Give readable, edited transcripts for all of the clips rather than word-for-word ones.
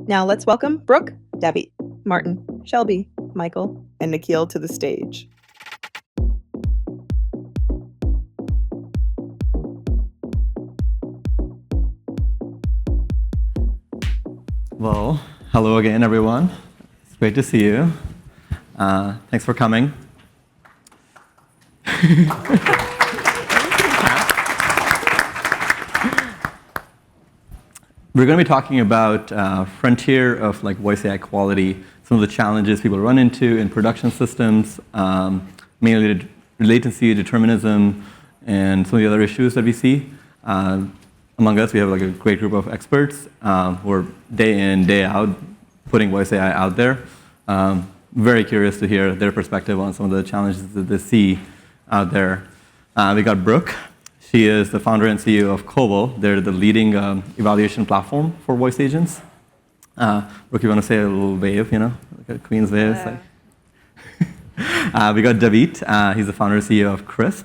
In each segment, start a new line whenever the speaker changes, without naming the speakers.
Now let's welcome Brooke, Davit, Martin, Shelby, Michael, and Nikhil to the stage.
Well, hello again, everyone. It's great to see you. Thanks for coming. We're going to be talking about frontier of voice AI quality, some of the challenges people run into in production systems, mainly latency, determinism, and some of the other issues that we see. Among us, we have a great group of experts who are day in, day out, putting voice AI out there. Very curious to hear their perspective on some of the challenges that they see out there. We got Brooke. She is the founder and CEO of Coval. They're the leading evaluation platform for voice agents. Brooke, you want to say a little wave, like a queen's wave? We got Davit. He's the founder and CEO of Krisp.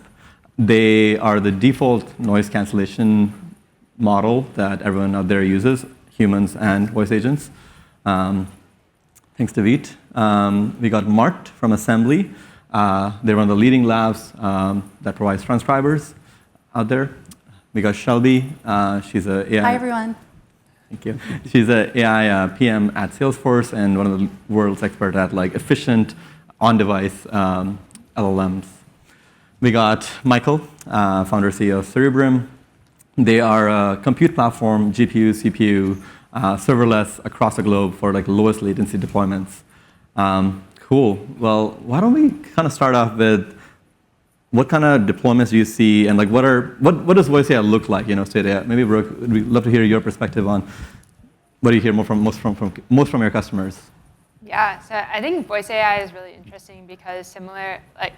They are the default noise cancellation model that everyone out there uses, humans and voice agents. Thanks, Davit. We got Mart from Assembly. They're one of the leading labs that provides transcribers out there. We got Shelby. She's a AI.
Hi, everyone.
Thank you. She's an AI PM at Salesforce and one of the world's expert at efficient on-device LLMs. We got Michael, founder and CEO of Cerebrium. They are a compute platform, GPU, CPU, serverless across the globe for lowest latency deployments. Cool. Well, why don't we kind of start off with what kind of deployments do you see, and what does voice AI look like? Today, maybe Brooke, we'd love to hear your perspective on what do you hear most from your customers.
Yeah, so I think voice AI is really interesting because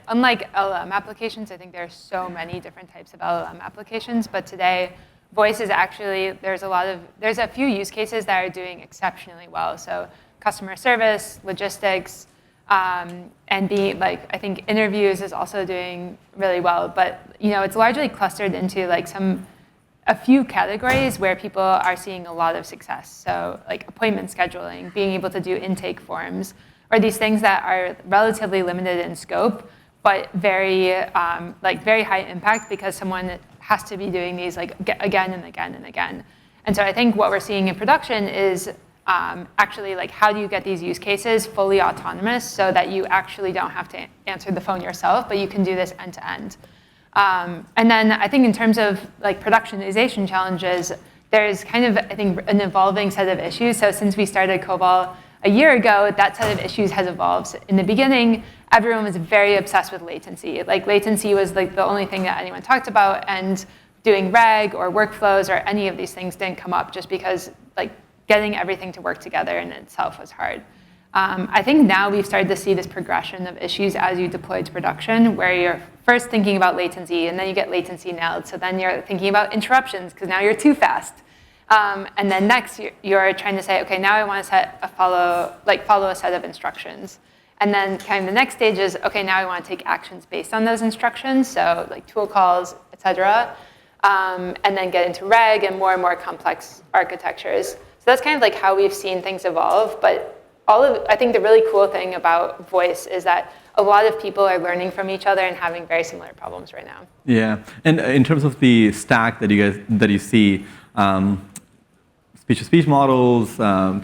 unlike LLM applications, I think there are so many different types of LLM applications, but today, voice is actually, there's a few use cases that are doing exceptionally well. So customer service, logistics, and I think interviews is also doing really well, but it's largely clustered into a few categories where people are seeing a lot of success. So appointment scheduling, being able to do intake forms, or these things that are relatively limited in scope, but very high impact because someone has to be doing these again and again and again. And so I think what we're seeing in production is actually how do you get these use cases fully autonomous so that you actually don't have to answer the phone yourself, but you can do this end to end. And then I think in terms of productionization challenges, there's kind of, I think, an evolving set of issues. So since we started Coval a year ago, that set of issues has evolved. So in the beginning, everyone was very obsessed with latency. Latency was the only thing that anyone talked about, and doing reg or workflows or any of these things didn't come up just because getting everything to work together in itself was hard. I think now we've started to see this progression of issues as you deploy to production, where you're first thinking about latency, and then you get latency nailed. So then you're thinking about interruptions, because now you're too fast. And then next, you're trying to say, OK, now I want to follow a set of instructions. And then kind of the next stage is, OK, now I want to take actions based on those instructions, so tool calls, et cetera. And then get into reg and more complex architectures. So that's kind of how we've seen things evolve. But I think the really cool thing about voice is that a lot of people are learning from each other and having very similar problems right now.
Yeah, and in terms of the stack that you see, speech-to-speech models,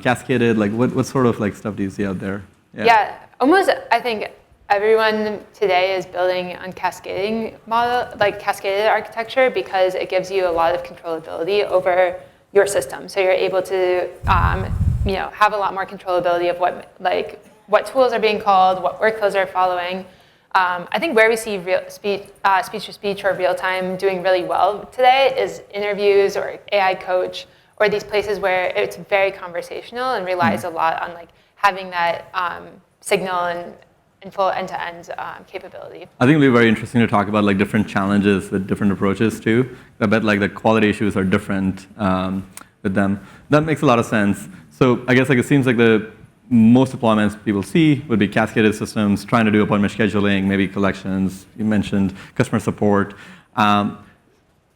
cascaded, what sort of stuff do you see out there?
Yeah, almost I think everyone today is building on cascading model, cascaded architecture, because it gives you a lot of controllability over your system. So you're able to have a lot more controllability of what tools are being called, what workflows are following. I think where we see speech-to-speech or real-time doing really well today is interviews or AI coach, or these places where it's very conversational and relies a lot on having that signal and full end-to-end capability.
I think it'll be very interesting to talk about different challenges with different approaches too. I bet the quality issues are different with them. That makes a lot of sense. So I guess it seems the most deployments people see would be cascaded systems, trying to do appointment scheduling, maybe collections. You mentioned customer support.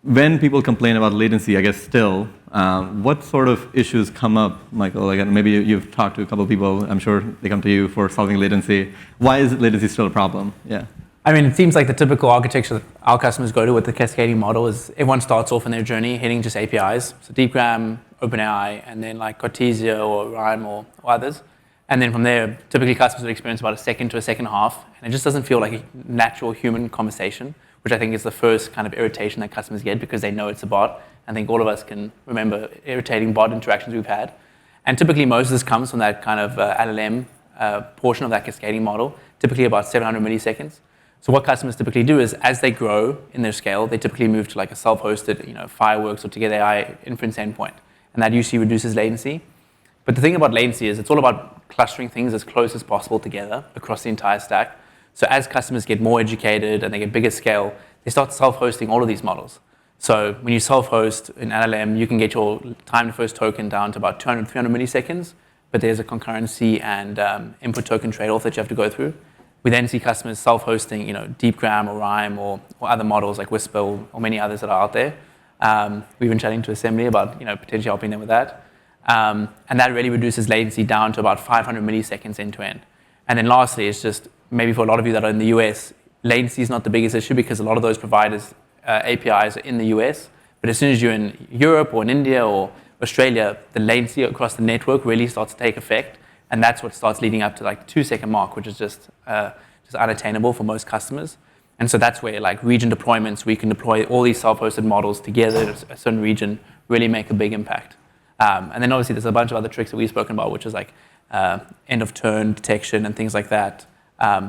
when people complain about latency, I guess still, what sort of issues come up, Michael? Like, maybe you've talked to a couple of people. I'm sure they come to you for solving latency. Why is latency still a problem? Yeah.
I mean, it seems like the typical architecture that our customers go to with the cascading model is everyone starts off in their journey hitting just APIs. So DeepGram, OpenAI, and then like Cartesia or Rhyme or others. And then from there, typically customers would experience about a second to a second and a half. And it just doesn't feel like a natural human conversation, which I think is the first kind of irritation that customers get because they know it's a bot. I think all of us can remember irritating bot interactions we've had. And typically most of this comes from that kind of LLM portion of that cascading model, typically about 700 milliseconds. So what customers typically do is as they grow in their scale, they typically move to like a self-hosted, Fireworks or Together AI inference endpoint. And that usually reduces latency. But the thing about latency is it's all about clustering things as close as possible together across the entire stack. So as customers get more educated and they get bigger scale, they start self-hosting all of these models. So when you self-host an LLM, you can get your time to first token down to about 200, 300 milliseconds, but there's a concurrency and input token trade-off that you have to go through. We then see customers self-hosting, DeepGram or Rhyme or other models like Whisper or many others that are out there. We've been chatting to Assembly about potentially helping them with that. And that really reduces latency down to about 500 milliseconds end to end. And then lastly, it's just maybe for a lot of you that are in the US, latency is not the biggest issue because a lot of those providers' APIs are in the US. But as soon as you're in Europe or in India or Australia, the latency across the network really starts to take effect. And that's what starts leading up to like the 2-second mark, which is just unattainable for most customers. And so that's where like region deployments, we can deploy all these self-hosted models together in a certain region, really make a big impact. And then obviously there's a bunch of other tricks that we've spoken about, which is like end of turn detection and things like that.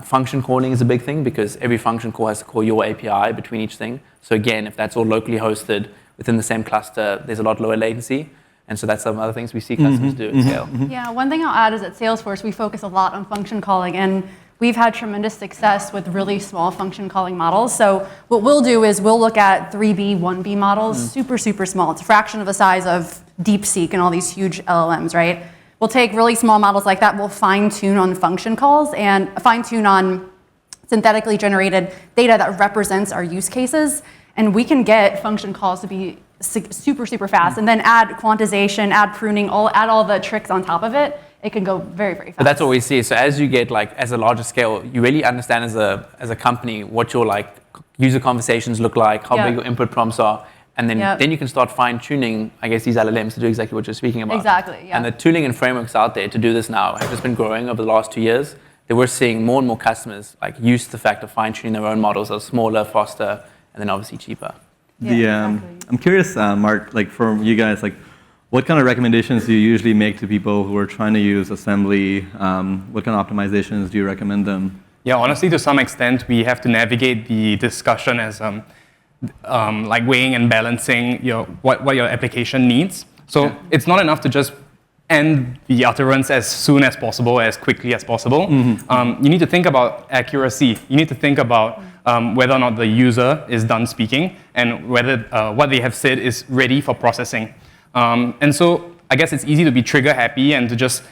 Function calling is a big thing because every function call has to call your API between each thing. So again, if that's all locally hosted within the same cluster, there's a lot lower latency. And so that's some other things we see customers do at scale.
Yeah, one thing I'll add is at Salesforce, we focus a lot on function calling, and we've had tremendous success with really small function calling models. So what we'll do is we'll look at 3B, 1B models, super, super small. It's a fraction of the size of DeepSeek and all these huge LLMs, right? We'll take really small models like that, we'll fine tune on function calls and fine tune on synthetically generated data that represents our use cases. And we can get function calls to be super, super fast, and then add quantization, add pruning, add all the tricks on top of it. It can go very, very fast.
But that's what we see. So as you get as a larger scale, you really understand as a company what your user conversations look like, how big your input prompts are, and then you can start fine tuning, I guess, these LLMs to do exactly what you're speaking about.
Exactly. Yeah.
And the tooling and frameworks out there to do this now have just been growing over the last 2 years. That we're seeing more and more customers use the fact of fine tuning their own models that are smaller, faster, and then obviously cheaper.
Exactly.
I'm curious, Mark, from you guys, what kind of recommendations do you usually make to people who are trying to use Assembly? What kind of optimizations do you recommend them?
Yeah, honestly, to some extent, we have to navigate the discussion as weighing and balancing what your application needs. So it's not enough to just end the utterance as soon as possible, as quickly as possible. You need to think about accuracy. You need to think about whether or not the user is done speaking and whether what they have said is ready for processing. And so I guess it's easy to be trigger happy and to just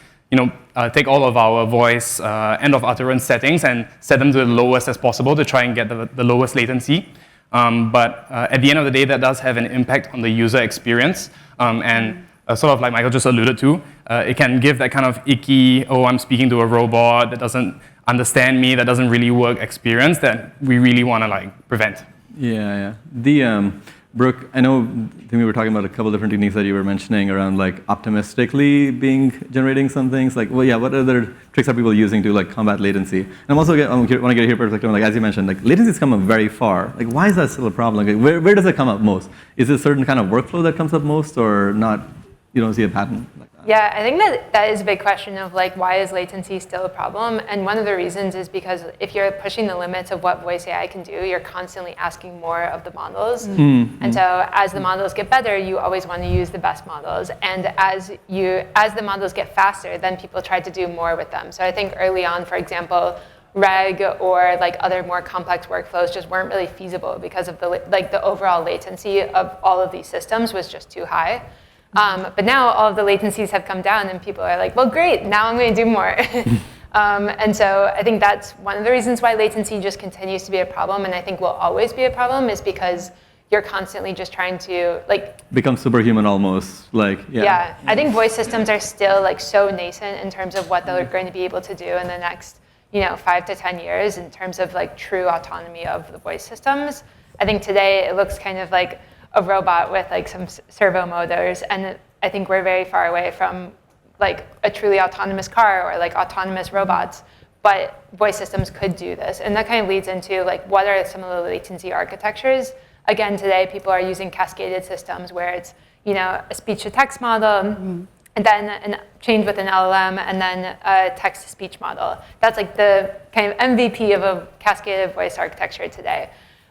take all of our voice end of utterance settings and set them to the lowest as possible to try and get the lowest latency. But at the end of the day, that does have an impact on the user experience. And sort of like Michael just alluded to, it can give that kind of icky, I'm speaking to a robot that doesn't understand me, that doesn't really work experience that we really want to prevent.
Yeah. Brooke, I think we were talking about a couple different techniques that you were mentioning around optimistically generating some things. What other tricks are people using to combat latency? And I want to get your perspective on, as you mentioned, latency's come up very far. Why is that still a problem? Where does it come up most? Is it a certain kind of workflow that comes up most, or not? You don't see a pattern like that?
Yeah, I think that is a big question of why is latency still a problem? And one of the reasons is because if you're pushing the limits of what voice AI can do, you're constantly asking more of the models. And so as the models get better, you always want to use the best models. And as the models get faster, then people try to do more with them. So I think early on, for example, reg or other more complex workflows just weren't really feasible because of the overall latency of all of these systems was just too high. But now all of the latencies have come down and people are well, great, now I'm going to do more. And so I think that's one of the reasons why latency just continues to be a problem, and I think will always be a problem, is because you're constantly just trying to
become superhuman almost.
Yeah, I think voice systems are still so nascent in terms of what they're going to be able to do in the next 5 to 10 years in terms of true autonomy of the voice systems. I think today it looks kind of like a robot with some servo motors, and I think we're very far away from a truly autonomous car or autonomous robots. But voice systems could do this, and that kind of leads into what are some of the latency architectures. Again, today people are using cascaded systems where it's a speech-to-text model, and then change with an LLM, and then a text-to-speech model. That's the kind of MVP of a cascaded voice architecture today.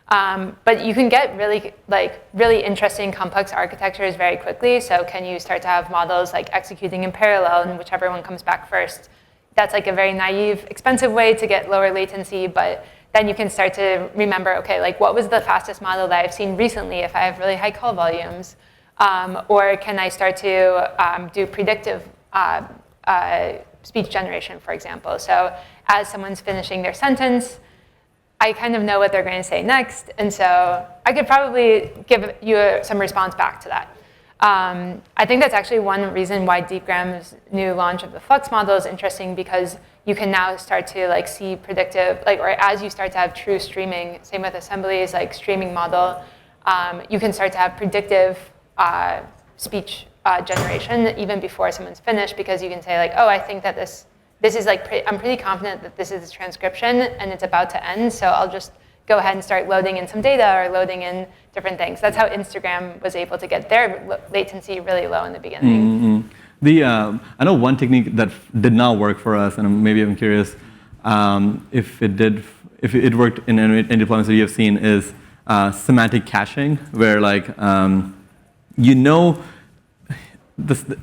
But you can get really interesting, complex architectures very quickly. So can you start to have models executing in parallel, and whichever one comes back first? That's a very naive, expensive way to get lower latency, but then you can start to remember, okay, what was the fastest model that I've seen recently if I have really high call volumes? Or can I start to do predictive speech generation, for example? So as someone's finishing their sentence, I kind of know what they're going to say next, and so I could probably give you some response back to that. I think that's actually one reason why DeepGram's new launch of the Flux model is interesting, because you can now start to see predictive, or as you start to have true streaming, same with Assembly's streaming model, you can start to have predictive speech generation even before someone's finished, because you can say oh, I think that this is I'm pretty confident that this is a transcription and it's about to end, so I'll just go ahead and start loading in some data or loading in different things. That's how Instagram was able to get their latency really low in the beginning.
I know one technique that did not work for us, and maybe I'm curious if it worked in any deployments that you have seen, is semantic caching, where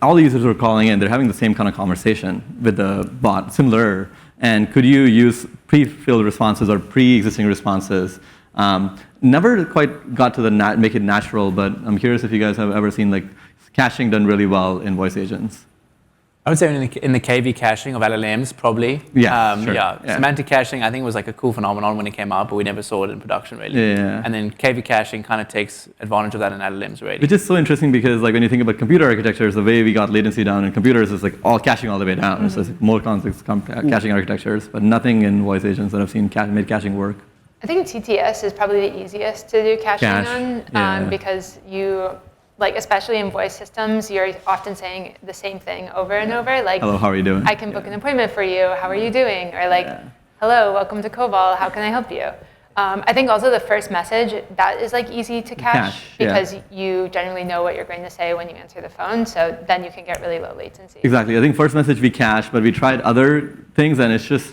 all the users who are calling in, they're having the same kind of conversation with the bot, similar. And could you use pre-filled responses or pre-existing responses? Never quite got to make it natural, but I'm curious if you guys have ever seen caching done really well in voice agents.
I would say in the KV caching of LLMs, probably.
Yeah, sure.
Yeah. Semantic caching, I think, was a cool phenomenon when it came out, but we never saw it in production, really.
Yeah.
And then KV caching kind of takes advantage of that in LLMs, really.
Which is so interesting because, when you think about computer architectures, the way we got latency down in computers is all caching all the way down. So it's more complex caching architectures, but nothing in voice agents that I've seen made caching work.
I think TTS is probably the easiest to do caching on, because you. Especially in voice systems, you're often saying the same thing over and over.
Hello, how are you doing?
I can book an appointment for you. How are you doing? Or hello, welcome to Coval. How can I help you? I think also the first message, that is easy to cache because you generally know what you're going to say when you answer the phone. So then you can get really low latency.
Exactly. I think first message we cache, but we tried other things, and it's just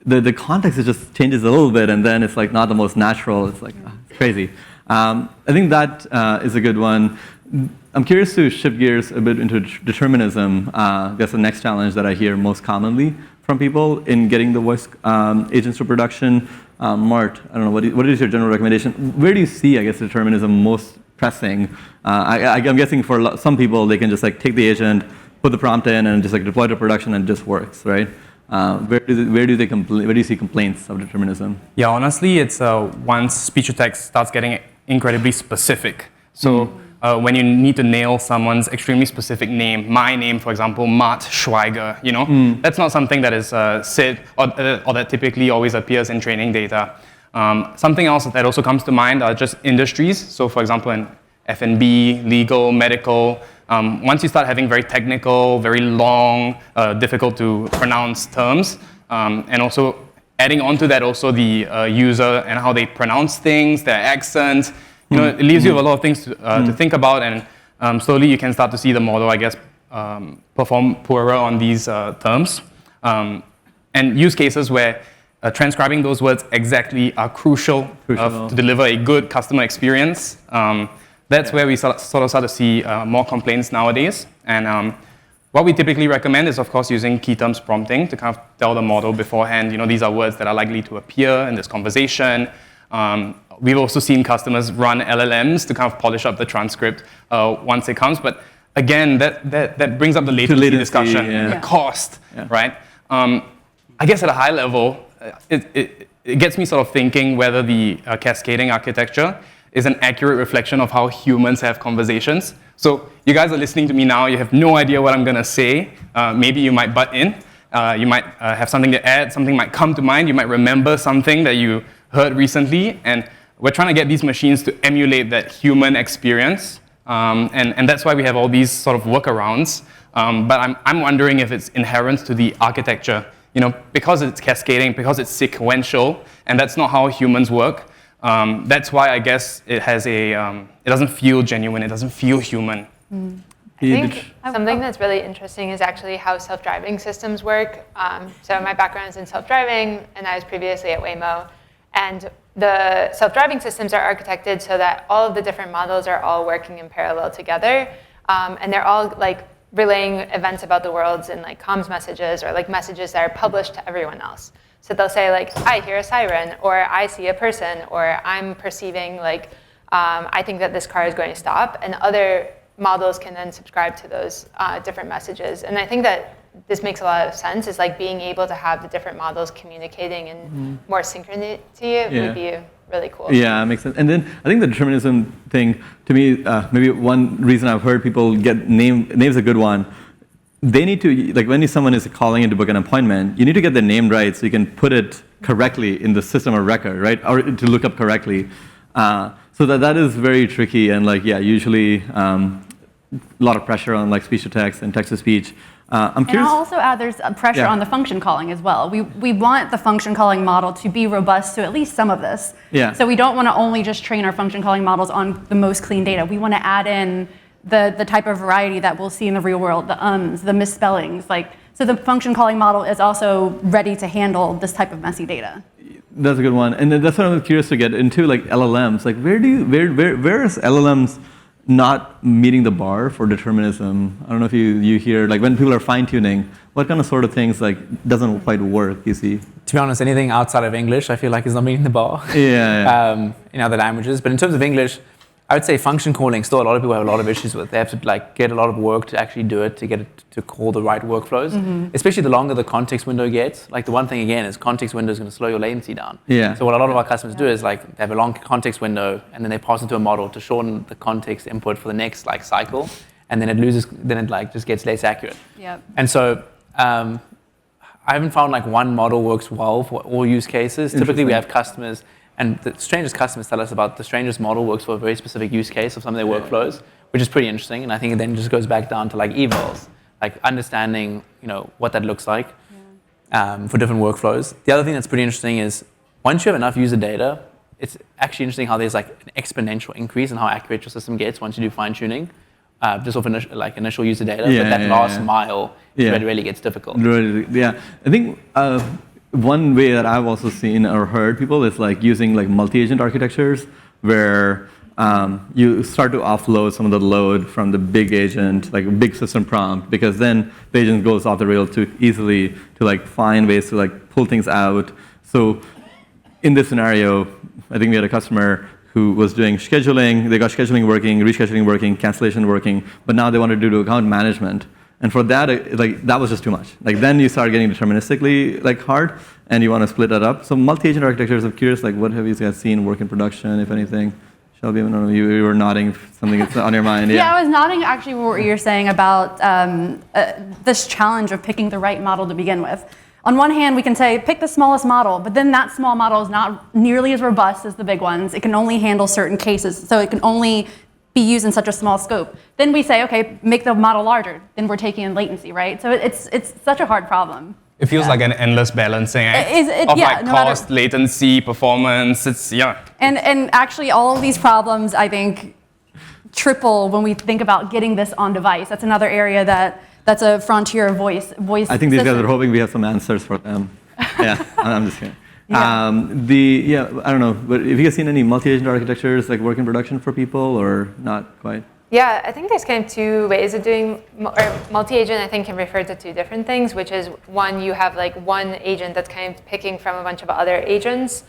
the context just changes a little bit, and then it's not the most natural. It's it's crazy. I think that is a good one. I'm curious to shift gears a bit into determinism. That's the next challenge that I hear most commonly from people in getting the voice agents to production. Mart, I don't know, what is your general recommendation? Where do you see, determinism most pressing? I'm guessing for some people, they can just take the agent, put the prompt in, and just deploy to production, and it just works, right? Where do you see complaints of determinism?
Yeah, honestly, it's once speech-to-text starts getting incredibly specific. So when you need to nail someone's extremely specific name, my name, for example, Martin Schweiger, that's not something that is said or that typically always appears in training data. Something else that also comes to mind are just industries. So for example, in F&B, legal, medical, once you start having very technical, very long, difficult to pronounce terms, and also adding on to that also the user and how they pronounce things, their accent, it leaves you with a lot of things to think about, and slowly you can start to see the model, perform poorer on these terms. And use cases where transcribing those words exactly are crucial. To deliver a good customer experience. That's where we sort of start to see more complaints nowadays. And what we typically recommend is, of course, using key terms prompting to kind of tell the model beforehand, these are words that are likely to appear in this conversation. We've also seen customers run LLMs to kind of polish up the transcript once it comes. But again, that brings up the latency discussion, the cost, right? I guess at a high level, it gets me sort of thinking whether the cascading architecture is an accurate reflection of how humans have conversations. So you guys are listening to me now, you have no idea what I'm gonna say. Maybe you might butt in, you might have something to add, something might come to mind, you might remember something that you heard recently, and we're trying to get these machines to emulate that human experience. And that's why we have all these sort of workarounds. But I'm wondering if it's inherent to the architecture. Because it's cascading, because it's sequential, and that's not how humans work. That's why I guess it has it doesn't feel genuine, it doesn't feel human.
I think something that's really interesting is actually how self-driving systems work. So my background is in self-driving, and I was previously at Waymo. And the self-driving systems are architected so that all of the different models are all working in parallel together. And they're all like relaying events about the world in like comms messages or like messages that are published to everyone else. So they'll say like, I hear a siren, or I see a person, or I'm perceiving like, I think that this car is going to stop. And other models can then subscribe to those different messages. And I think that this makes a lot of sense, is like being able to have the different models communicating in more synchronicity would be really cool.
Yeah, it makes sense. And then I think the determinism thing, to me, maybe one reason I've heard people get name's a good one. They need to, like when someone is calling in to book an appointment, you need to get their name right so you can put it correctly in the system of record, right? Or to look up correctly. So that is very tricky, and like, yeah, usually a lot of pressure on like speech to text and text to speech. I'm curious.
And I'll also add there's pressure on the function calling as well. We want the function calling model to be robust to at least some of this.
Yeah.
So we don't want to only just train our function calling models on the most clean data. We want to add in the type of variety that we'll see in the real world, the misspellings. So the function calling model is also ready to handle this type of messy data.
That's a good one. And that's what I'm curious to get into, like LLMs. Like where is LLMs not meeting the bar for determinism? I don't know if you hear, like when people are fine-tuning, what kind of sort of things like doesn't quite work, you see?
To be honest, anything outside of English, I feel like is not meeting the bar.
Yeah.
In other languages. But in terms of English, I would say function calling, still a lot of people have a lot of issues with. They have to like get a lot of work to actually do it, to get it to call the right workflows. Especially the longer the context window gets. Like the one thing again is context window is going to slow your latency down.
Yeah.
So what a lot of our customers do is like they have a long context window and then they pass it to a model to shorten the context input for the next like cycle, and then it like just gets less accurate.
Yep.
And so I haven't found like one model works well for all use cases. Typically we have customers. And the strangest customers tell us about the strangest model works for a very specific use case of some of their workflows, which is pretty interesting. And I think it then just goes back down to like evals, like understanding, what that looks like for different workflows. The other thing that's pretty interesting is once you have enough user data, it's actually interesting how there's like an exponential increase in how accurate your system gets once you do fine tuning, just off initial user data. But that last mile really gets difficult.
Yeah, I think. One way that I've also seen or heard people is like using like multi-agent architectures where you start to offload some of the load from the big agent, like a big system prompt, because then the agent goes off the rail too easily to like find ways to like pull things out. So in this scenario, I think we had a customer who was doing scheduling. They got scheduling working, rescheduling working, cancellation working, but now they wanted to do account management. And for that, that was just too much. Like then you start getting deterministically like hard, and you want to split that up. So multi-agent architectures, I'm curious, like what have you guys seen work in production, if anything? Shelby, I don't know, you were nodding something that's on your mind.
Yeah, I was nodding actually what you're saying about this challenge of picking the right model to begin with. On one hand, we can say, pick the smallest model, but then that small model is not nearly as robust as the big ones. It can only handle certain cases, so it can only be used in such a small scope. Then we say, okay, make the model larger. Then we're taking in latency, right? So it's such a hard problem.
It feels like an endless balancing act of like cost, latency, performance.
And actually, all of these problems, I think, triple when we think about getting this on device. That's another area that's a frontier of voice. I
think these guys are hoping we have some answers for them. Yeah, I'm just kidding.
Yeah.
I don't know, but have you guys seen any multi-agent architectures like work in production for people or not quite?
Yeah, I think there's kind of two ways of doing, or multi-agent I think can refer to two different things, which is one, you have like one agent that's kind of picking from a bunch of other agents,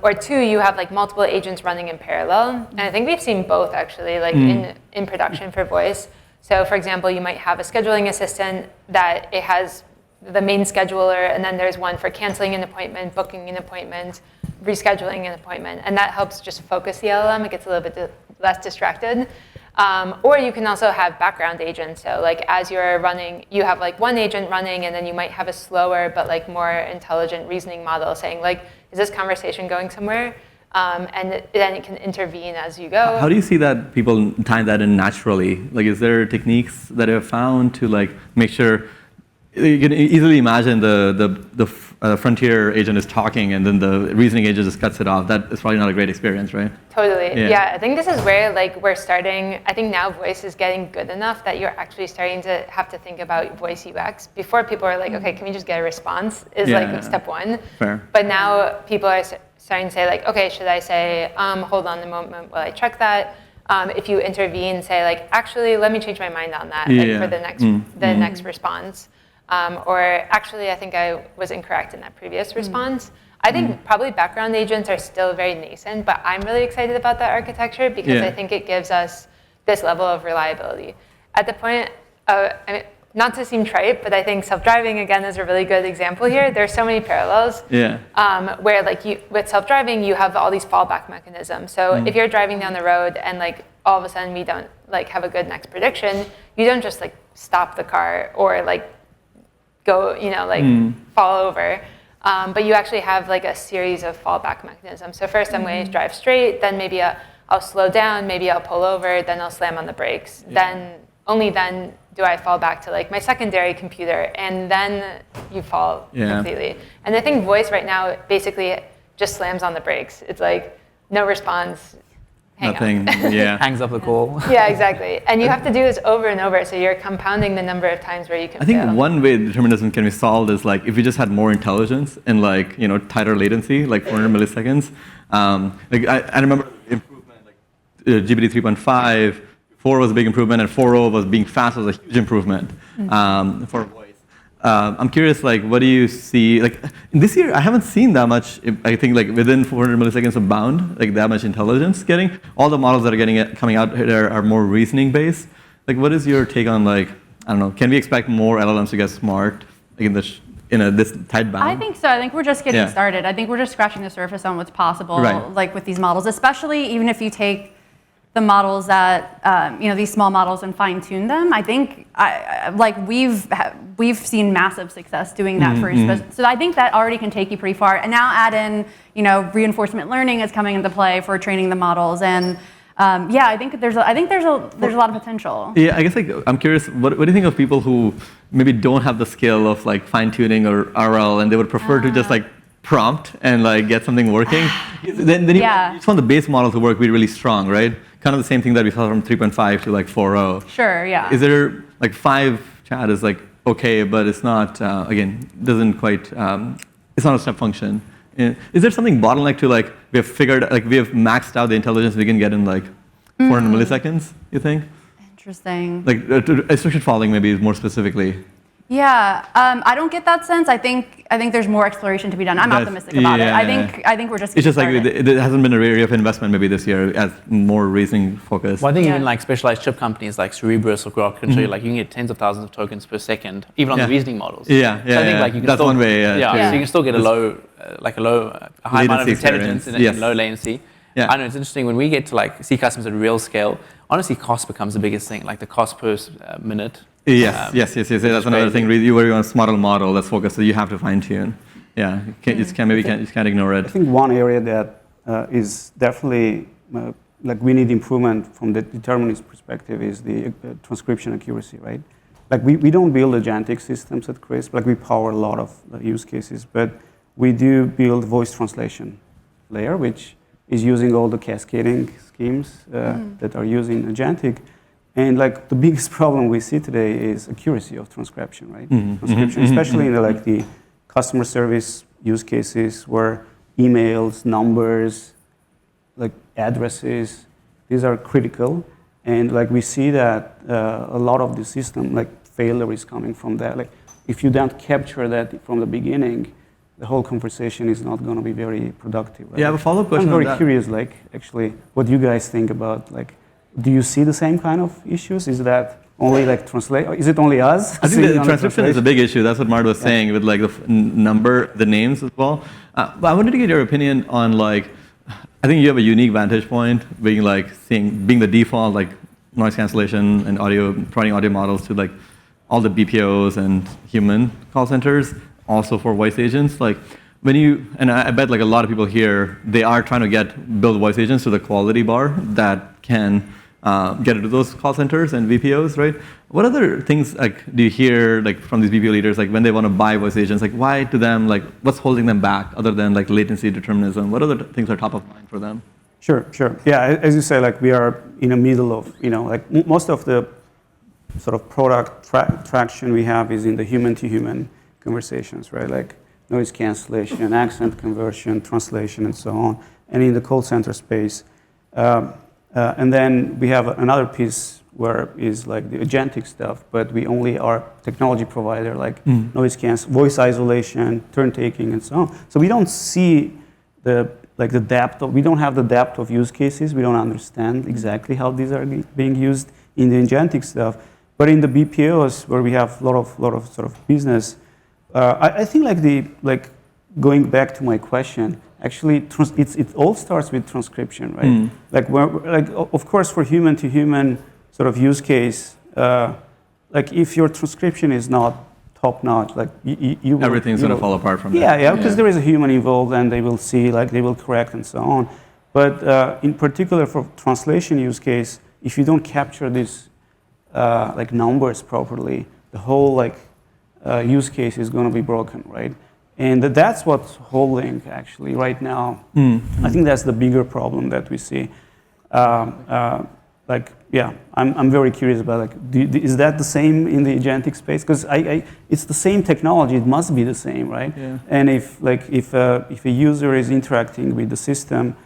or two, you have like multiple agents running in parallel. And I think we've seen both actually, like in production for voice. So for example, you might have a scheduling assistant that it has the main scheduler, and then there's one for canceling an appointment, booking an appointment, rescheduling an appointment, and that helps just focus the LLM. It gets a little bit less distracted. Or you can also have background agents. So like as you're running, you have like one agent running, and then you might have a slower but like more intelligent reasoning model saying like, is this conversation going somewhere? And then it can intervene as you go.
How do you see that people tie that in naturally? Like, is there techniques that you have found to like make sure you can easily imagine the frontier agent is talking and then the reasoning agent just cuts it off? That is probably not a great experience, right?
Totally. Yeah, I think this is where like we're starting. I think now voice is getting good enough that you're actually starting to have to think about voice UX. Before people are like, okay, can we just get a response? Is like step one.
Fair.
But now people are starting to say like, okay, should I say, hold on a moment while I check that? If you intervene, say like, actually, let me change my mind on that like, for the next response. Or actually, I think I was incorrect in that previous response. I think probably background agents are still very nascent, but I'm really excited about that architecture because I think it gives us this level of reliability. At the point, I mean, not to seem trite, but I think self-driving, again, is a really good example here. There's so many parallels where like with self-driving, you have all these fallback mechanisms. So if you're driving down the road and like all of a sudden we don't like have a good next prediction, you don't just like stop the car or like go, fall over. But you actually have like a series of fallback mechanisms. So first I'm going to drive straight, then maybe I'll slow down, maybe I'll pull over, then I'll slam on the brakes. Then, only then do I fall back to like my secondary computer, and then you fall completely. And I think voice right now basically just slams on the brakes. It's like no response,
Nothing,
hangs up the call.
Yeah, exactly. And you have to do this over and over, so you're compounding the number of times where you can fail.
I think one way determinism can be solved is like if we just had more intelligence and like tighter latency, like 400 milliseconds. Like I remember improvement like GPT 3.5, 4 was a big improvement, and 4.0 was being fast was a huge improvement for voice. I'm curious, like, what do you see? Like, this year, I haven't seen that much. I think, like, within 400 milliseconds of bound, like, that much intelligence getting. All the models that are coming out here are more reasoning based. Like, what is your take on, like, I don't know, can we expect more LLMs to get smart, like, in this tight bound?
I think so. I think we're just getting started. I think we're just scratching the surface on what's possible, like, with these models, especially even if you take the models that these small models and fine tune them. I think we've seen massive success doing that first. So I think that already can take you pretty far. And now add in reinforcement learning is coming into play for training the models. And I think there's a lot of potential.
Yeah, I guess like I'm curious. What do you think of people who maybe don't have the skill of like fine tuning or RL, and they would prefer to just like prompt and like get something working? then you just want the base model to work, be really strong, right? Kind of the same thing that we saw from 3.5 to like 4.0.
Sure, yeah.
Is there like 5 chat is like okay, but it's not doesn't quite it's not a step function. Is there something bottleneck to like we have maxed out the intelligence we can get in like 400 milliseconds? You think?
Interesting.
Like instruction following maybe more specifically.
Yeah, I don't get that sense. I think there's more exploration to be done. I'm optimistic about it. I think we're just.
It's just
started.
like there hasn't been a area of investment maybe this year as more reasoning focused.
Well, I think even like specialized chip companies like Cerebrium or Grok can show you like you can get tens of thousands of tokens per second, even on the reasoning models.
So
I think like you can
that's one way.
So you can still get a high amount of intelligence in low latency. Yeah. I know it's interesting when we get to like see customers at real scale. Honestly, cost becomes the biggest thing, like the cost per minute.
Yes. That's another thing. Really, you want a smart model that's focused, so you have to fine tune. Yeah, you can't ignore it.
I think one area that is definitely like we need improvement from the determinist perspective is the transcription accuracy, right? Like we don't build agentic systems at Krisp. Like we power a lot of use cases, but we do build voice translation layer, which is using all the cascading schemes that are using agentic. And like the biggest problem we see today is accuracy of transcription, right? Transcription, especially in the customer service use cases where emails, numbers, like addresses, these are critical. And like we see that a lot of the system like failure is coming from that. Like if you don't capture that from the beginning, the whole conversation is not going to be very productive. Right?
Yeah, I have a follow-up question.
I'm very curious, like actually, what you guys think about like. Do you see the same kind of issues? Is that only like translate? Is it only us?
I think the transcription is a big issue. That's what Martin was saying with like the the names as well. But I wanted to get your opinion on like, I think you have a unique vantage point being like being the default like noise cancellation and providing audio models to like all the BPOs and human call centers, also for voice agents. Like when and I bet like a lot of people here, they are trying to build voice agents to the quality bar that can get into those call centers and VPOs, right? What other things like do you hear like from these VPO leaders, like when they want to buy voice agents, like why to them, like what's holding them back other than like latency determinism? What other things are top of mind for them?
Sure. Yeah, as you say, like we are in the middle of, like most of the sort of product traction we have is in the human-to-human conversations, right? Like noise cancellation, accent conversion, translation, and so on, and in the call center space. And then we have another piece where is like the agentic stuff, but we only are technology provider, like noise cancel, voice isolation, turn taking, and so on. So we don't see we don't have the depth of use cases. We don't understand exactly how these are being used in the agentic stuff. But in the BPOs, where we have a lot of sort of business, I think going back to my question, actually, it all starts with transcription, right? Like of course, for human-to-human sort of use case, like if your transcription is not top-notch, like you
everything's going to fall apart from that.
Yeah, because there is a human involved, and they will see, like they will correct, and so on. But in particular for translation use case, if you don't capture these like numbers properly, the whole use case is going to be broken, right? And that's what's holding actually right now. I think that's the bigger problem that we see. I'm very curious about is that the same in the agentic space? Because it's the same technology, it must be the same, right?
Yeah.
And if a user is interacting with the system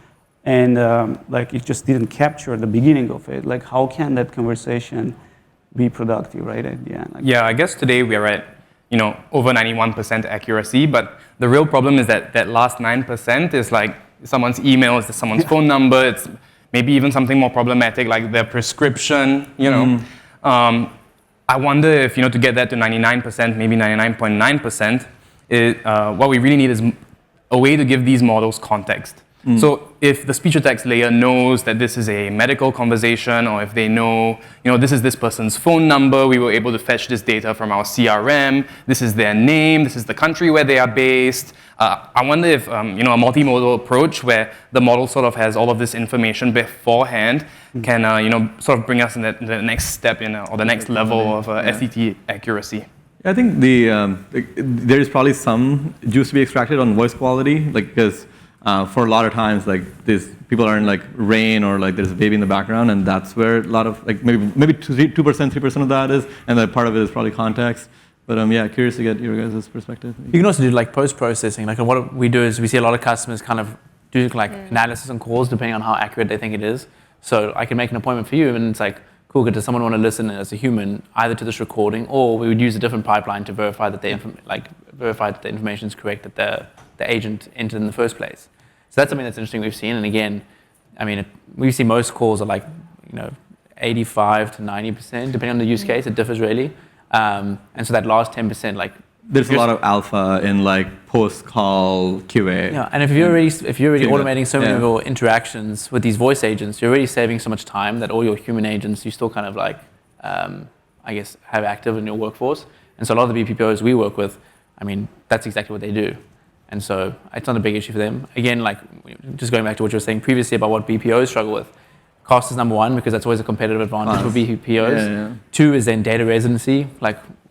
and it just didn't capture the beginning of it, like how can that conversation be productive, right?
Yeah, I guess today we are at over 91% accuracy, but the real problem is that last 9% is like someone's email, it's someone's phone number, it's maybe even something more problematic like their prescription, I wonder if, to get that to 99%, maybe 99.9%, what we really need is a way to give these models context. So if the speech-to-text layer knows that this is a medical conversation, or if they know, this is this person's phone number, we were able to fetch this data from our CRM, this is their name, this is the country where they are based. I wonder if, a multimodal approach where the model sort of has all of this information beforehand can, sort of bring us in the next step or the next level of SET accuracy.
I think there is probably some juice to be extracted on voice quality, because for a lot of times, these people are in rain or there's a baby in the background, and that's where a lot of maybe 2%, 3% of that is, and then part of it is probably context. But curious to get your guys' perspective.
You can also do post-processing. What we do is we see a lot of customers kind of do analysis on calls depending on how accurate they think it is. So I can make an appointment for you, and it's cool. Does someone want to listen as a human either to this recording, or we would use a different pipeline to verify that the information is correct that the agent entered in the first place. So that's something that's interesting we've seen. And again, we see most calls are 85 to 90%, depending on the use case. It differs really. And so that last 10%,
there's a lot of alpha in post-call QA.
Yeah, and if you're already automating so many of your interactions with these voice agents, you're already saving so much time that all your human agents you still kind of have active in your workforce. And so a lot of the BPOs we work with, that's exactly what they do. And so it's not a big issue for them. Again, just going back to what you were saying previously about what BPOs struggle with. Cost is number one, because that's always a competitive advantage for BPOs. Yeah. Two is then data residency.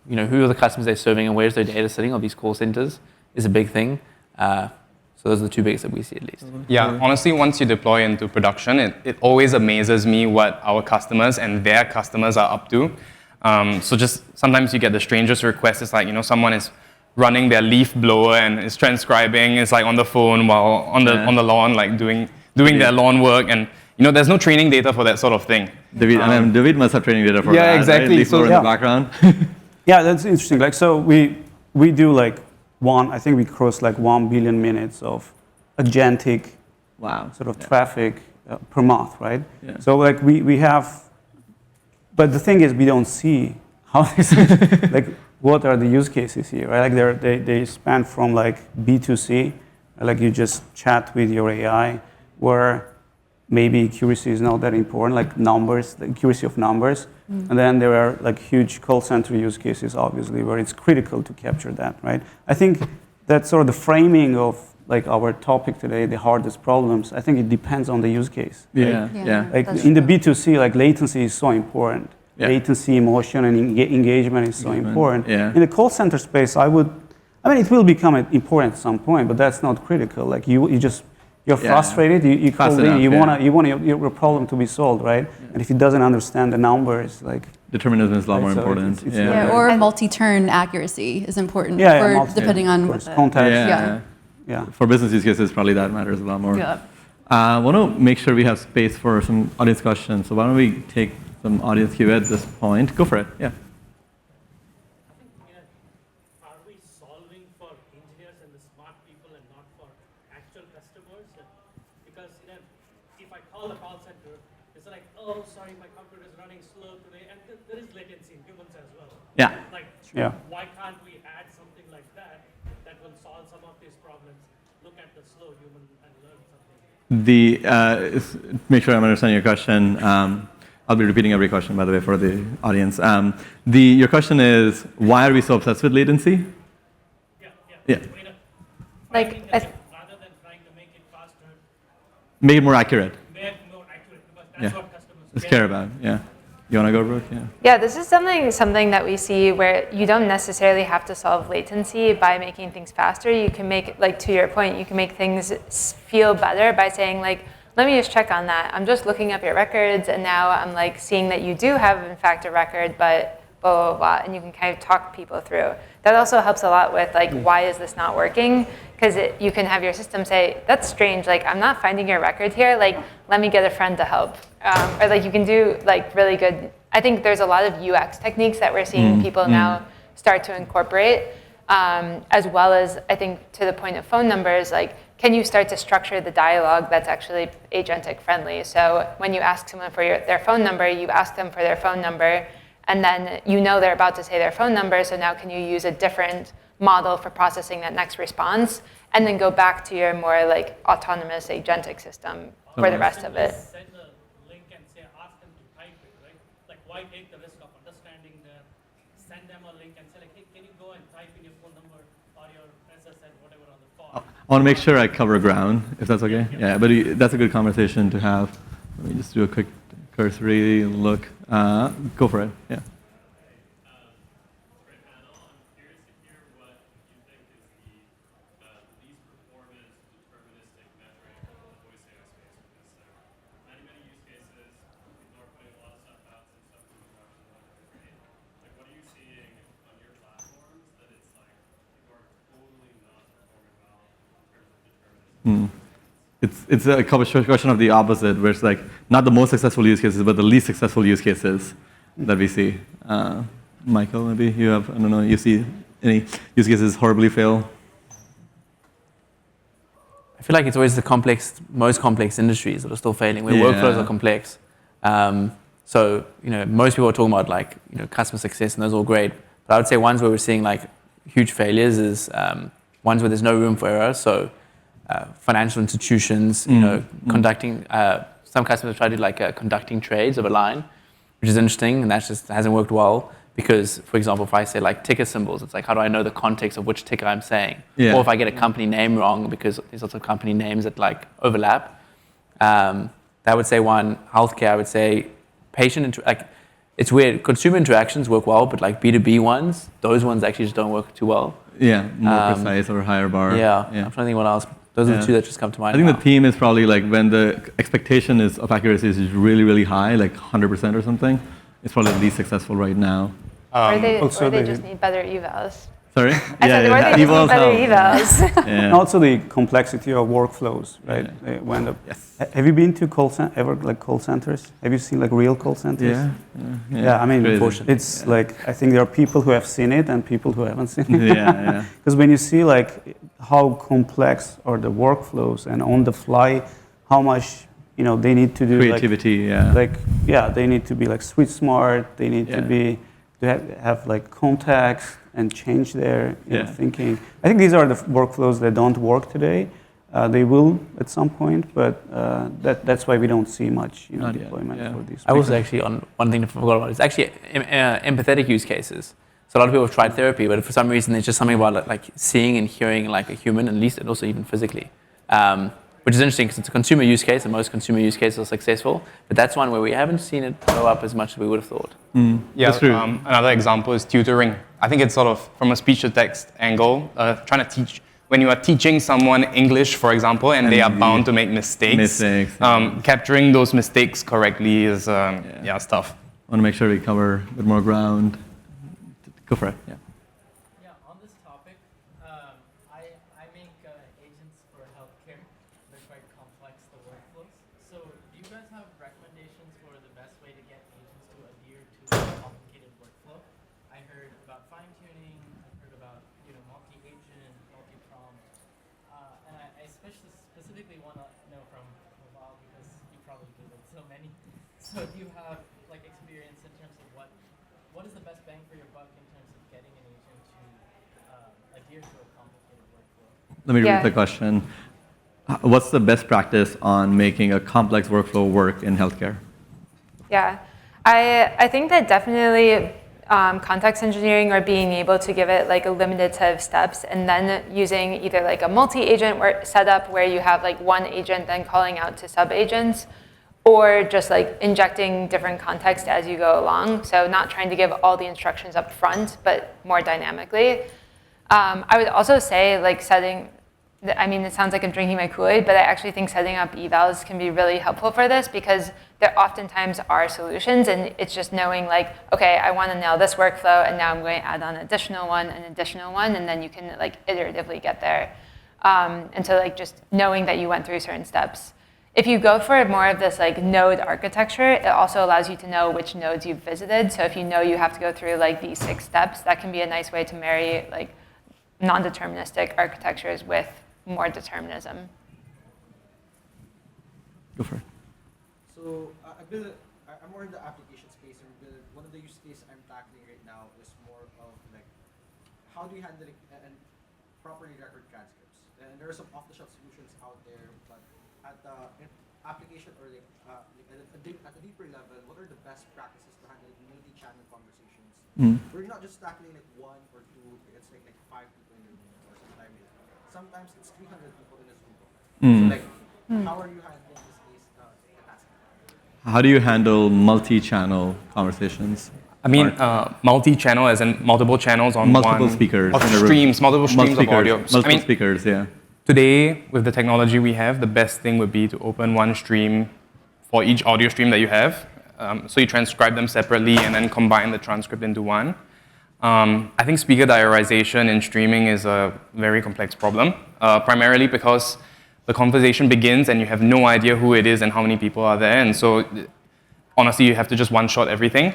Who are the customers they're serving and where's their data sitting on these call centers is a big thing. So those are the two biggest that we see at least.
Yeah, honestly, once you deploy into production, it always amazes me what our customers and their customers are up to. So just sometimes you get the strangest requests. It's someone is running their leaf blower and is transcribing. It's on the phone while on the lawn, doing their lawn work, and there's no training data for that sort of thing.
David must have training data for that.
Yeah, exactly.
Right? Leaf blower in the background.
Yeah, that's interesting. So we do I think we cross 1 billion minutes of agentic sort of traffic per month, right? Yeah. So we have But the thing is, we don't see how this like what are the use cases here, right? Like they span from like B2C, like you just chat with your AI, where maybe accuracy is not that important, like numbers, the accuracy of numbers. And then there are like huge call center use cases, obviously, where it's critical to capture that, right? I think that's sort of the framing of like our topic today, the hardest problems. I think it depends on the use case.
Yeah,
Right?
yeah.
Like
That's
in the
true.
B2C, like latency is so important.
Yeah.
Latency, emotion, and engagement is so important.
yeah.
In the call center space, I mean, it will become important at some point, but that's not critical. Like you're frustrated, you call
Fast
in,
enough,
you want your problem to be solved, right? And if it doesn't understand the numbers, like
Determinism is a lot more
so
important.
it's
yeah.
Yeah, or multi-turn accuracy is important depending on what the
context.
Yeah.
Yeah.
For business use cases, probably that matters a lot more.
Yeah.
I want to make sure we have space for some audience questions. So why don't we take some audience Q at this point? Go for it. Yeah.
Are we solving for engineers and the smart people and not for actual customers? Because if I call the call center, it's like, oh, sorry, my computer is running slow today, and there is latency in humans as well.
Yeah.
Like,
Yeah.
why can't we add something like that that will solve some of these problems? Look at the slow human and learn something.
Make sure I'm understanding your question. I'll be repeating every question, by the way, for the audience. Your question is, why are we so obsessed with latency? Yeah.
Like,
Rather than trying to make it faster,
Make it more accurate.
make it more accurate, because that's what customers
Let's care about. Yeah. You want to go, Brooke? Yeah.
Yeah, this is something that we see where you don't necessarily have to solve latency by making things faster. You can make, like to your point, you can make things feel better by saying like, let me just check on that. I'm just looking up your records, and now I'm like seeing that you do have in fact a record, but blah, blah, blah, and you can kind of talk people through. That also helps a lot with like, why is this not working? Because you can have your system say, that's strange, like I'm not finding your record here, like let me get a friend to help. Or like you can do like really good, I think there's a lot of UX techniques that we're seeing people now start to incorporate, as well as I think to the point of phone numbers, like can you start to structure the dialogue that's actually agentic friendly? So when you ask someone for their phone number, you ask them for their phone number, and then you know they're about to say their phone number, so now can you use a different model for processing that next response, and then go back to your more like autonomous agentic system for the rest of it.
send a link and say, ask them to type it, right? Like, why take the risk of understanding that? Send them a link and say, like, hey, can you go and type in your phone number or your SSN, whatever on the phone?
I want to make sure I cover ground, if that's okay. Yeah, but that's a good conversation to have. Let me just do a quick cursory look. Go for it. Yeah. It's a question of the opposite, where it's like not the most successful use cases, but the least successful use cases that we see. Michael, maybe you have, I don't know, you see any use cases horribly fail?
I feel like it's always the most complex industries that are still failing, where workflows are complex. So, most people are talking about like, customer success, and those are all great. But I would say ones where we're seeing like huge failures is ones where there's no room for error. So, financial institutions, conducting. Some customers try to do like conducting trades of a line, which is interesting, and that just hasn't worked well. Because, for example, if I say like ticker symbols, it's like, how do I know the context of which ticker I'm saying?
Yeah.
Or if I get a company name wrong, because there's lots of company names that like overlap. That would say one. Healthcare, I would say it's weird. Consumer interactions work well, but like B2B ones, those ones actually just don't work too well.
Yeah, more precise or higher bar.
Yeah, I'm trying to think what else. Those are the two that just come to mind.
I think
now.
the theme is probably like when the expectation of accuracy is really, really high, like 100% or something. It's probably the least successful right now.
Or they just need better evals.
Sorry?
I said, or they just need better evals.
Yeah.
Also the complexity of workflows, right? Have you been to call centers? Have you seen like real call centers?
Yeah.
I mean,
Crazy.
it's like, I think there are people who have seen it and people who haven't seen it.
Yeah.
Because when you see like how complex are the workflows and on the fly, how much they need to do
creativity.
They need to be like street smart. They need to have like context and change their thinking. I think these are the workflows that don't work today. They will at some point, but that's why we don't see much deployment for these.
I was actually on one thing I forgot about. It's actually empathetic use cases. So a lot of people have tried therapy, but for some reason there's just something about like seeing and hearing like a human, at least, and also even physically, which is interesting because it's a consumer use case, and most consumer use cases are successful. But that's one where we haven't seen it blow up as much as we would have thought.
Yeah, that's true. Another example is tutoring. I think it's sort of from a speech-to-text angle, trying to teach. When you are teaching someone English, for example, and they are bound to make mistakes, capturing those mistakes correctly is tough.
I want to make sure we cover a bit more ground. Go for it.
Yeah, on this topic, I make agents for healthcare. They're quite complex, the workflows. So do you guys have recommendations for the best way to get agents to adhere to a complicated workflow? I heard about fine-tuning. I heard about multi-agent, multi-prompt. And I specifically want to know from Coval, because you probably Googled so many. So do you have like experience in terms of what is the best bang for your buck in terms of getting an agent to adhere to a complicated workflow?
Let me repeat the question. What's the best practice on making a complex workflow work in healthcare?
Yeah, I think that definitely context engineering, or being able to give it like a limited set of steps, and then using either like a multi-agent setup where you have like one agent then calling out to sub-agents, or just like injecting different context as you go along. So not trying to give all the instructions up front, but more dynamically. I would also say like it sounds like I'm drinking my Kool-Aid, but I actually think setting up evals can be really helpful for this, because there oftentimes are solutions, and it's just knowing like, okay, I want to nail this workflow, and now I'm going to add on an additional one, and then you can like iteratively get there. And so like just knowing that you went through certain steps. If you go for more of this like node architecture, it also allows you to know which nodes you've visited. So if you know you have to go through like these 6 steps, that can be a nice way to marry like non-deterministic architectures with more determinism.
Go for it.
So I'm more in the application space, and one of the use cases I'm tackling right now is more of like, how do you handle and properly record transcripts? And there are some off-the-shelf solutions out there, but at the application or at a deeper level, what are the best practices to handle multi-channel conversations? We're not just tackling like 1 or 2, it's like 5 people in a room, or sometimes it's 300 people in a Zoom call. So like, how are you handling this case?
How do you handle multi-channel conversations?
I mean, multi-channel as in multiple channels on
multiple
one,
speakers,
multiple streams of audio.
Multiple speakers, yeah.
Today, with the technology we have, the best thing would be to open one stream for each audio stream that you have. So you transcribe them separately and then combine the transcript into one. I think speaker diarization in streaming is a very complex problem, primarily because the conversation begins and you have no idea who it is and how many people are there. And so, honestly, you have to just one-shot everything.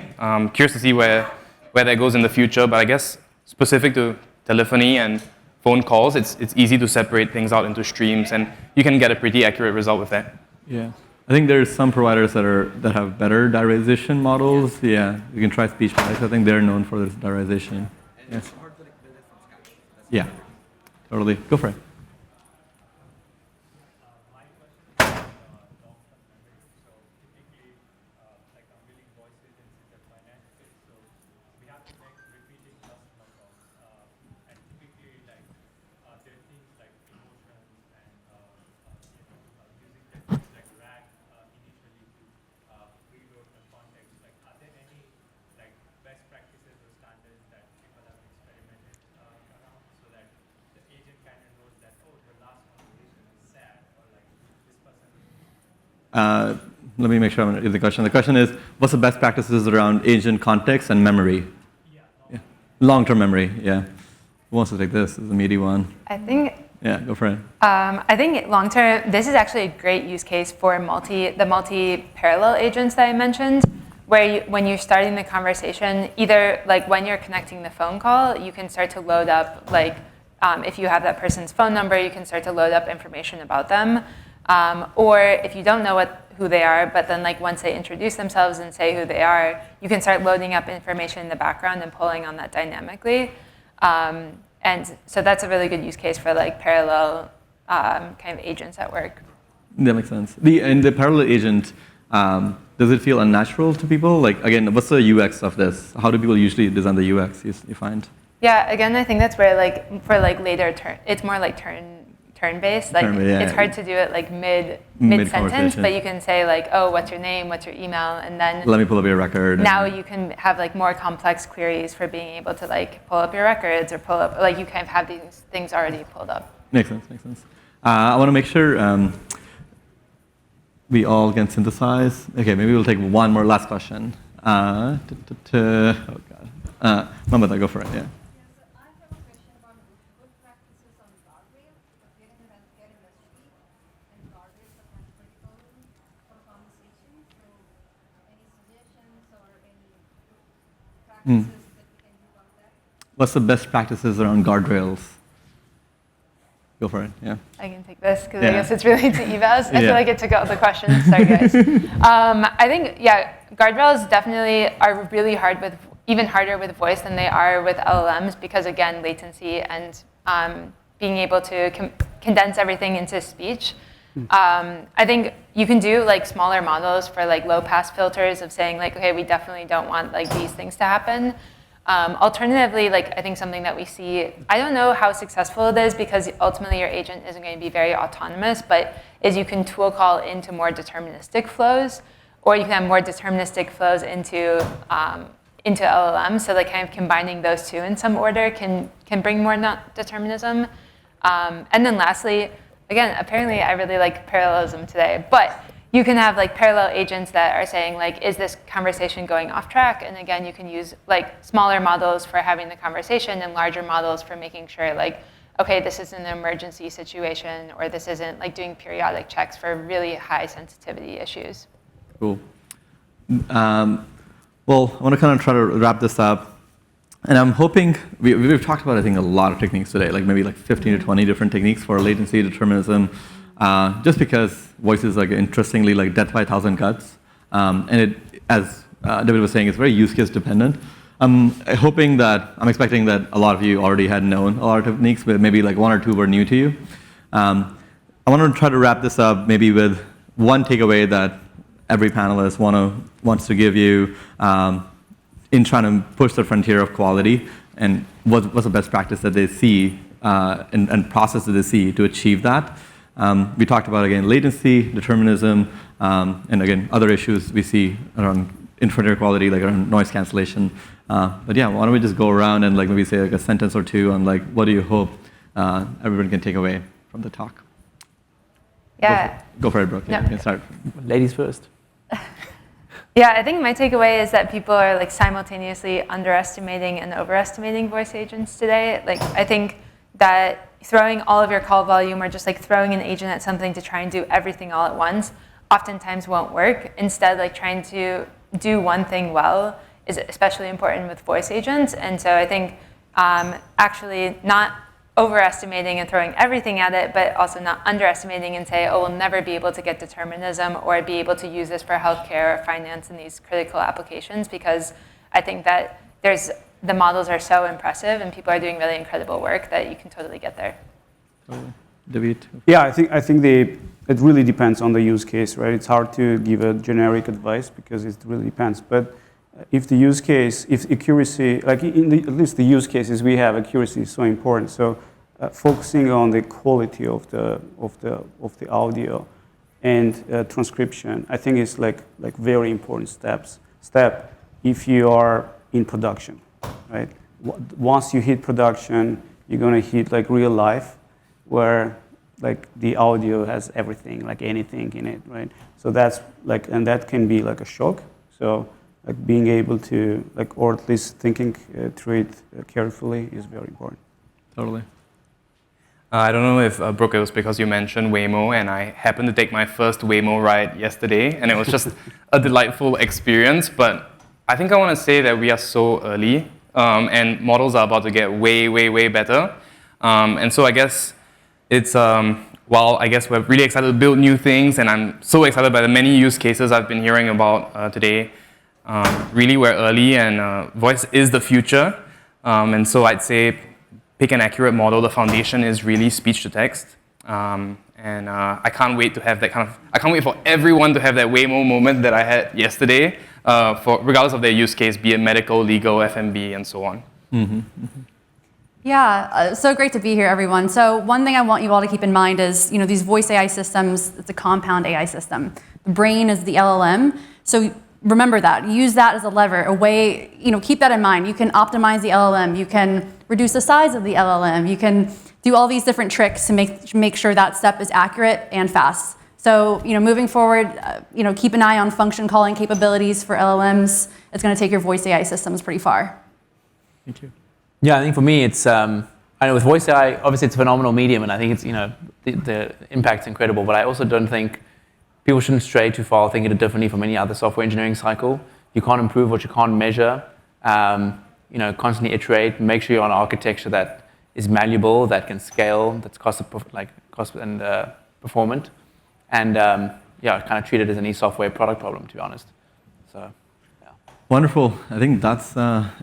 Curious to see where that goes in the future, but I guess specific to telephony and phone calls, it's easy to separate things out into streams, and you can get a pretty accurate result with that.
Yeah. I think there's some providers that have better diarization models. Yeah, you can try SpeechPact. I think they're known for this diarization.
And it's hard to like build it from scratch.
Yeah, totally. Go for it. Let me make sure I'm going to read the question. The question is, what's the best practices around agent context and memory? Yeah. Long-term memory, yeah. Who wants to take this? This is a meaty one.
I think.
Yeah, go for it.
I think long-term, this is actually a great use case for the multi-parallel agents that I mentioned, where when you're starting the conversation, either like when you're connecting the phone call, you can start to load up, like if you have that person's phone number, you can start to load up information about them. Or if you don't know who they are, but then like once they introduce themselves and say who they are, you can start loading up information in the background and pulling on that dynamically. And so that's a really good use case for like parallel kind of agents at work.
That makes sense. And the parallel agent, does it feel unnatural to people? Like, again, what's the UX of this? How do people usually design the UX, you find?
Yeah, again, I think that's where like for like later turn, it's more like turn-based. Like it's hard to do it like mid-sentence, but you can say like, oh, what's your name, what's your email, and then
let me pull up your record.
Now you can have like more complex queries for being able to like pull up your records or pull up, like you kind of have these things already pulled up.
Makes sense. I want to make sure we all can synthesize. Okay, maybe we'll take one more last question. Oh God. Mamata, go for it, yeah. What's the best practices around guardrails? Go for it, yeah.
I can take this because I guess it's related to evals. I feel like it took out the questions. Sorry, guys. I think, guardrails definitely are really hard with, even harder with voice than they are with LLMs because, again, latency and being able to condense everything into speech. I think you can do like smaller models for like low pass filters of saying like, okay, we definitely don't want like these things to happen. Alternatively, like I think something that we see, I don't know how successful it is because ultimately your agent isn't going to be very autonomous, but is you can tool call into more deterministic flows, or you can have more deterministic flows into LLMs. So like kind of combining those two in some order can bring more determinism. And then lastly, again, apparently I really like parallelism today, but you can have like parallel agents that are saying like, is this conversation going off track? And again, you can use like smaller models for having the conversation and larger models for making sure like, okay, this is an emergency situation or this isn't like doing periodic checks for really high sensitivity issues.
Cool. Well, I want to kind of try to wrap this up. And I'm hoping, we've talked about, I think, a lot of techniques today, like maybe like 15 to 20 different techniques for latency determinism, just because voice is like interestingly like death by a thousand cuts. And it, as David was saying, it's very use case dependent. I'm expecting that a lot of you already had known a lot of techniques, but maybe like one or two were new to you. I want to try to wrap this up maybe with one takeaway that every panelist wants to give you in trying to push the frontier of quality, and what's the best practice that they see and process that they see to achieve that. We talked about, again, latency, determinism, and again, other issues we see around in frontier quality, like around noise cancellation. But yeah, why don't we just go around and like maybe say like a sentence or two on like what do you hope everyone can take away from the talk?
Yeah.
Go for it, Brooke. Yeah,
No.
you can start.
Ladies first.
Yeah, I think my takeaway is that people are like simultaneously underestimating and overestimating voice agents today. Like I think that throwing all of your call volume or just like throwing an agent at something to try and do everything all at once oftentimes won't work. Instead, like trying to do one thing well is especially important with voice agents. And so I think actually not overestimating and throwing everything at it, but also not underestimating and say, oh, we'll never be able to get determinism or be able to use this for healthcare or finance and these critical applications, because I think that the models are so impressive and people are doing really incredible work that you can totally get there.
Davit?
Yeah, I think it really depends on the use case, right? It's hard to give a generic advice because it really depends. But if the use case, if accuracy, like at least the use cases we have, accuracy is so important. So focusing on the quality of the audio and transcription, I think is like very important step if you are in production, right? Once you hit production, you're gonna hit like real life, where like the audio has everything, like anything in it, right? So that's like, and that can be like a shock. So like being able to like, or at least thinking through it carefully is very important.
Totally.
I don't know if, Brooke, it was because you mentioned Waymo, and I happened to take my first Waymo ride yesterday, and it was just a delightful experience. But I think I want to say that we are so early, and models are about to get way, way, way better. And so I guess it's while I guess we're really excited to build new things, and I'm so excited by the many use cases I've been hearing about today, really we're early, and voice is the future. And so I'd say pick an accurate model. The foundation is really speech to text. And I can't wait to have that I can't wait for everyone to have that Waymo moment that I had yesterday, regardless of their use case, be it medical, legal, F&B, and so on.
Mm-hmm. Mm-hmm.
Yeah, so great to be here, everyone. So one thing I want you all to keep in mind is, these voice AI systems, it's a compound AI system. The brain is the LLM. So remember that. Use that as a lever, a way, keep that in mind. You can optimize the LLM. You can reduce the size of the LLM. You can do all these different tricks to make sure that step is accurate and fast. So, moving forward, keep an eye on function calling capabilities for LLMs. It's going to take your voice AI systems pretty far.
Thank you.
Yeah, I think for me, it's, I know with voice AI, obviously it's a phenomenal medium, and I think it's, the impact's incredible, but I also don't think people shouldn't stray too far thinking it differently from any other software engineering cycle. You can't improve what you can't measure. Constantly iterate, make sure you're on architecture that is malleable, that can scale, that's cost and performant, and kind of treat it as any software product problem, to be honest. So, yeah.
Wonderful. I think that's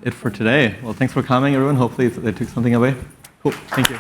it for today. Well, thanks for coming, everyone. Hopefully they took something away. Cool. Thank you.